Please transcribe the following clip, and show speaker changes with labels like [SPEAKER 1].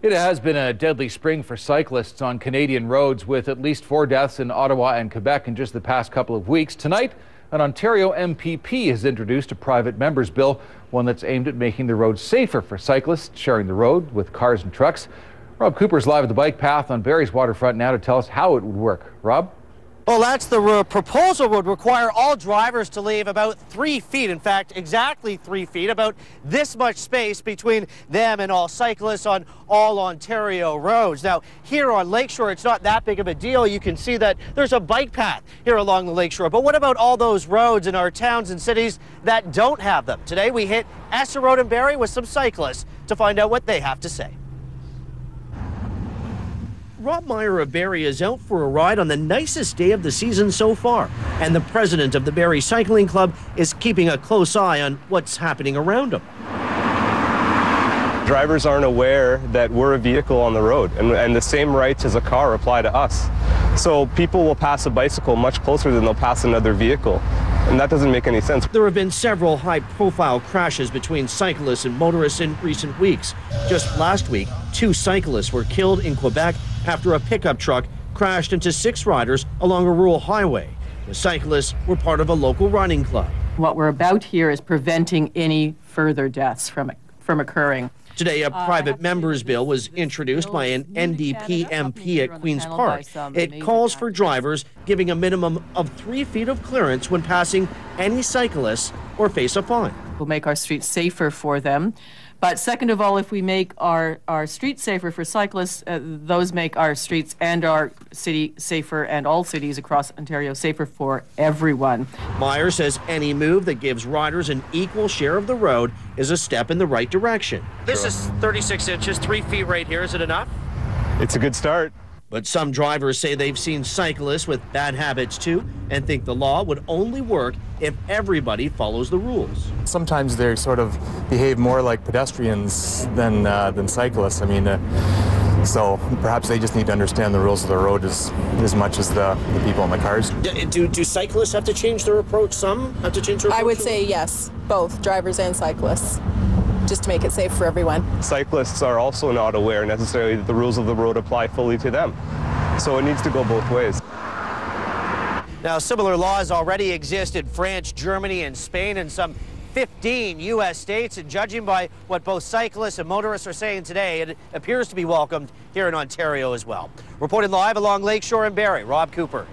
[SPEAKER 1] It has been a deadly spring for cyclists on Canadian roads, with at least 4 deaths in Ottawa and Quebec in just the past couple of weeks. Tonight, an Ontario MPP has introduced a private member's bill, one that's aimed at making the roads safer for cyclists sharing the road with cars and trucks. Rob Cooper's live at the bike path on Barrie's waterfront now to tell us how it would work. Rob?
[SPEAKER 2] Well, that's the proposal would require all drivers to leave about 3 feet, in fact, exactly 3 feet, about this much space between them and all cyclists on all Ontario roads. Now, here on Lakeshore, it's not that big of a deal. You can see that there's a bike path here along the Lakeshore. But what about all those roads in our towns and cities that don't have them? Today, we hit Essa Road and Barrie with some cyclists to find out what they have to say. Rob Meyer of Barrie is out for a ride on the nicest day of the season so far, and the president of the Barrie Cycling Club is keeping a close eye on what's happening around him.
[SPEAKER 3] Drivers aren't aware that we're a vehicle on the road, and the same rights as a car apply to us. So people will pass a bicycle much closer than they'll pass another vehicle, and that doesn't make any sense.
[SPEAKER 2] There have been several high-profile crashes between cyclists and motorists in recent weeks. Just last week, 2 cyclists were killed in Quebec after a pickup truck crashed into 6 riders along a rural highway. The cyclists were part of a local running club.
[SPEAKER 4] What we're about here is preventing any further deaths from occurring.
[SPEAKER 2] Today, a private member's bill was introduced by an NDP MP at Queen's Park. It calls for drivers giving a minimum of 3 feet of clearance when passing any cyclists or face a fine.
[SPEAKER 4] We'll make our streets safer for them. But second of all, if we make our streets safer for cyclists, those make our streets and our city safer, and all cities across Ontario safer for everyone.
[SPEAKER 2] Meyer says any move that gives riders an equal share of the road is a step in the right direction. This is 36 inches, 3 feet right here. Is it enough?
[SPEAKER 3] It's a good start.
[SPEAKER 2] But some drivers say they've seen cyclists with bad habits too, and think the law would only work if everybody follows the rules.
[SPEAKER 5] Sometimes they sort of behave more like pedestrians than cyclists. I mean, so perhaps they just need to understand the rules of the road as much as the people in the cars.
[SPEAKER 2] Do cyclists have to change their approach? Some have to change their approach?
[SPEAKER 6] I would say yes, both drivers and cyclists, just to make it safe for everyone.
[SPEAKER 3] Cyclists are also not aware necessarily that the rules of the road apply fully to them. So it needs to go both ways.
[SPEAKER 2] Now, similar laws already exist in France, Germany, and Spain, and some 15 U.S. states. And judging by what both cyclists and motorists are saying today, it appears to be welcomed here in Ontario as well. Reporting live along Lakeshore and Barrie, Rob Cooper.